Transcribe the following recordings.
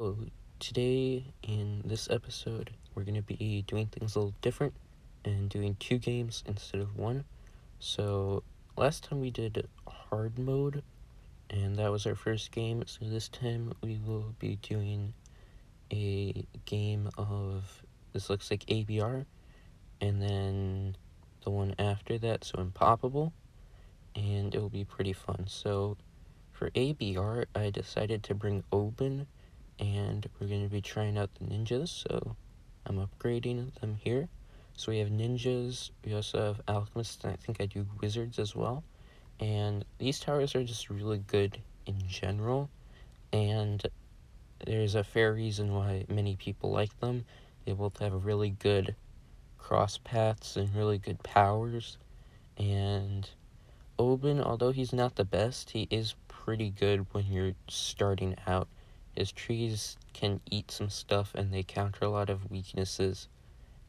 So today in this episode, we're going to be doing things a little different and doing two games instead of one. So last time we did hard mode, and that was our first game. So this time we will be doing a game of, this looks like ABR, and then the one after that, so impopible, and it will be pretty fun. So for ABR, I decided to bring Oben, and we're going to be trying out the ninjas, so I'm upgrading them here. So we have ninjas, we also have alchemists, and I think I do wizards as well. And these towers are just really good in general, and there's a fair reason why many people like them. They both have really good cross paths and really good powers, and Oben, although he's not the best, he is pretty good when you're starting out. His trees can eat some stuff and they counter a lot of weaknesses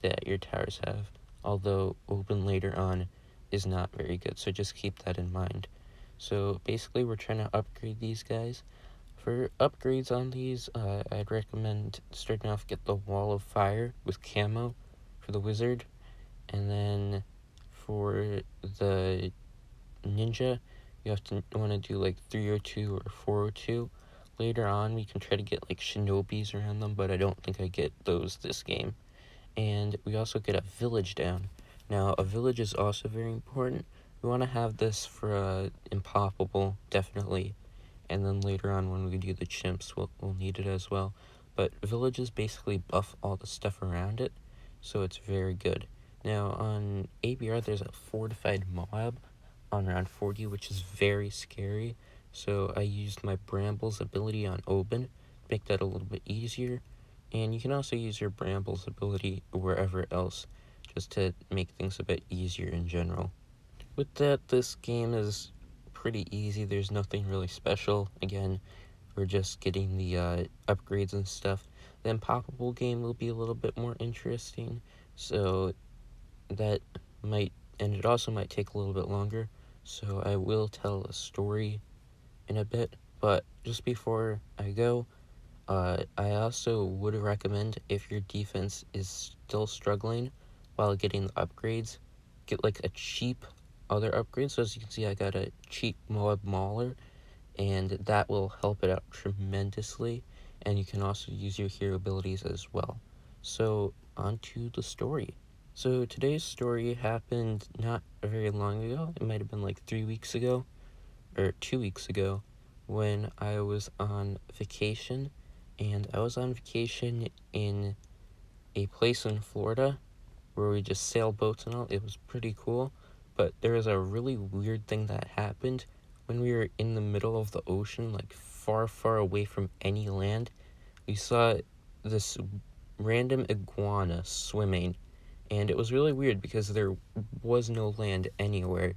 that your towers have, although Oben later on is not very good, so just keep that in mind. So basically we're trying to upgrade these guys. For upgrades on these, I'd recommend starting off get the Wall of Fire with camo for the wizard, and then for the ninja, you have to want to do like 302 or 402. Later on, we can try to get like shinobis around them, but I don't think I get those this game. And we also get a village down. Now, a village is also very important. We want to have this for impopible, definitely. And then later on, when we do the chimps, we'll need it as well. But villages basically buff all the stuff around it, so it's very good. Now, on ABR, there's a fortified Moab on round 40, which is very scary. So I used my Bramble's ability on Oben to make that a little bit easier. And you can also use your Bramble's ability wherever else, just to make things a bit easier in general. With that, this game is pretty easy. There's nothing really special. Again, we're just getting the upgrades and stuff. The impopible game will be a little bit more interesting, so that might, and it also might take a little bit longer, so I will tell a story in a bit. But just before I go, I also would recommend, if your defense is still struggling while getting the upgrades, get like a cheap other upgrade. So as you can see, I got a cheap Moab Mauler, and that will help it out tremendously. And you can also use your hero abilities as well. So on to the story. So today's story happened not very long ago. It might have been like 3 weeks ago, or 2 weeks ago, when I was on vacation. And I was on vacation in a place in Florida where we just sail boats and all. It was pretty cool. But there was a really weird thing that happened when we were in the middle of the ocean, like far, far away from any land. We saw this random iguana swimming, and it was really weird because there was no land anywhere.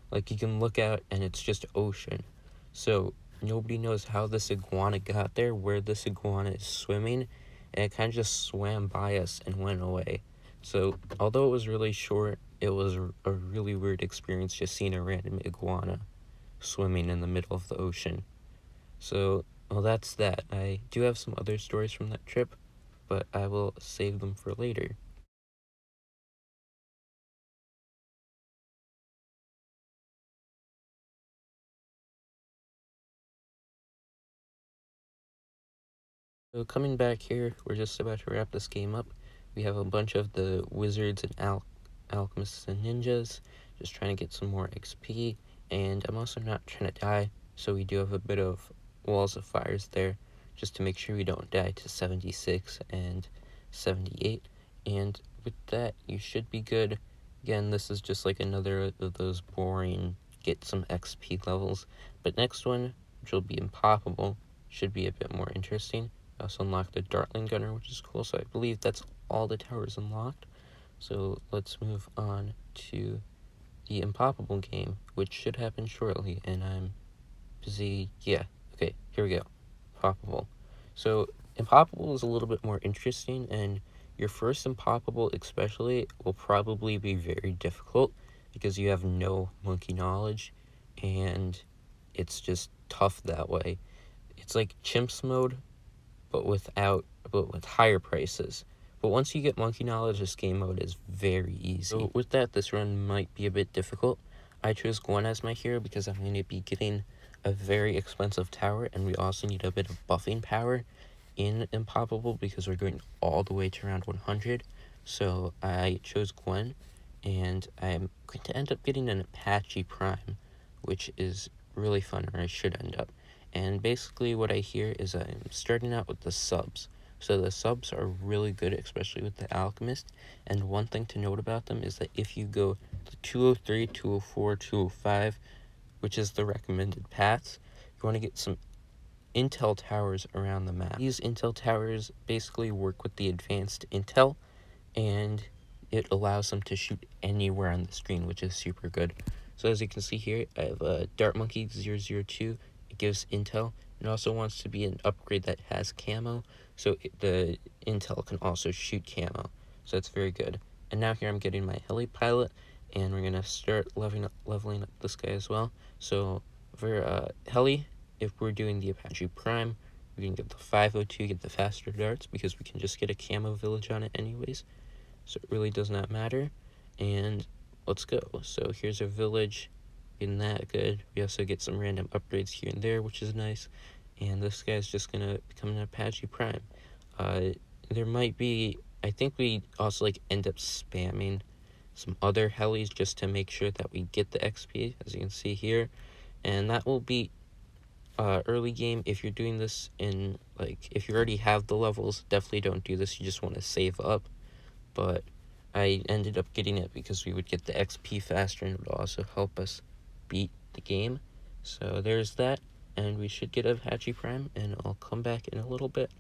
Like, you can look out and it's just ocean. So nobody knows how this iguana got there, where this iguana is swimming, and it kind of just swam by us and went away. So although it was really short, it was a really weird experience just seeing a random iguana swimming in the middle of the ocean. So, well, that's that. I do have some other stories from that trip, but I will save them for later. So coming back here, we're just about to wrap this game up. We have a bunch of the wizards and alchemists and ninjas, just trying to get some more XP, and I'm also not trying to die, so we do have a bit of walls of fires there, just to make sure we don't die to 76 and 78, and with that, you should be good. Again, this is just like another of those boring get some XP levels, but next one, which will be impossible, should be a bit more interesting. I also unlocked the Dartling Gunner, which is cool, so I believe that's all the towers unlocked. So let's move on to the impossible game, which should happen shortly, and I'm busy. Yeah, okay, here we go. Impossible. So impossible is a little bit more interesting, and your first impossible especially will probably be very difficult because you have no monkey knowledge, and it's just tough that way. It's like chimps mode, but with higher prices. But once you get Monkey Knowledge, this game mode is very easy. So with that, this run might be a bit difficult. I chose Gwen as my hero because I'm going to be getting a very expensive tower, and we also need a bit of buffing power in impopible because we're going all the way to around 100. So I chose Gwen, and I'm going to end up getting an Apache Prime, which is really fun, or I should end up. And basically what I hear is I'm starting out with the subs. So the subs are really good, especially with the Alchemist. And one thing to note about them is that if you go to 203, 204, 205, which is the recommended paths, you want to get some intel towers around the map. These intel towers basically work with the advanced intel, and it allows them to shoot anywhere on the screen, which is super good. So as you can see here, I have a Dart Monkey 002. It gives intel. It also wants to be an upgrade that has camo, so the intel can also shoot camo. So that's very good. And now here I'm getting my heli pilot, and we're gonna start leveling up this guy as well. So for heli, if we're doing the Apache Prime, we can get the 502, get the faster darts, because we can just get a camo village on it anyways. So it really does not matter. And let's go. So here's our village, getting that good. We also get some random upgrades here and there, which is nice. And this guy's just gonna become an Apache Prime. There might be, I think we also like end up spamming some other helis just to make sure that we get the XP, as you can see here. And that will be early game. If you're doing this in, like, if you already have the levels, definitely don't do this. You just want to save up. But I ended up getting it because we would get the XP faster, and it would also help us beat the game. So there's that, and we should get Apache Prime, and I'll come back in a little bit.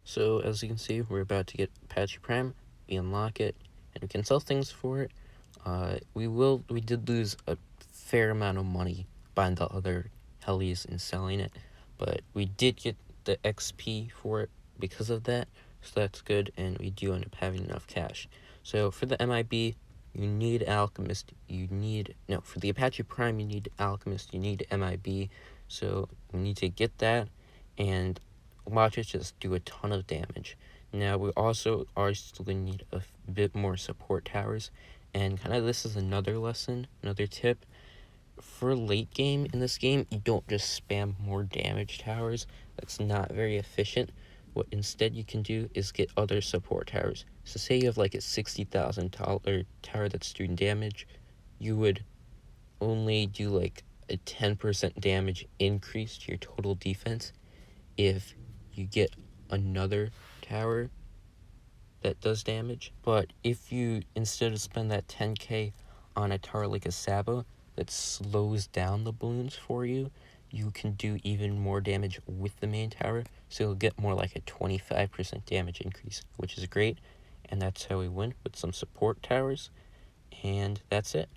So as you can see, we're about to get Apache Prime. We unlock it, and we can sell things for it. We did lose a fair amount of money buying the other helis and selling it, but we did get the XP for it because of that, so that's good, and we do end up having enough cash. So for the MIB, you need Alchemist, for the Apache Prime, you need Alchemist, you need MIB, so we need to get that, and watch it just do a ton of damage. Now, we also are still going to need a bit more support towers, and kind of this is another lesson, another tip. for late game in this game, you don't just spam more damage towers. That's not very efficient. What instead you can do is get other support towers. So say you have like a $60,000 tower that's doing damage, you would only do like a 10% damage increase to your total defense if you get another tower that does damage. But if you instead of spend that 10k on a tower like a Sabo that slows down the balloons for you, you can do even more damage with the main tower, so you'll get more like a 25% damage increase, which is great. And that's how we win with some support towers, and that's it.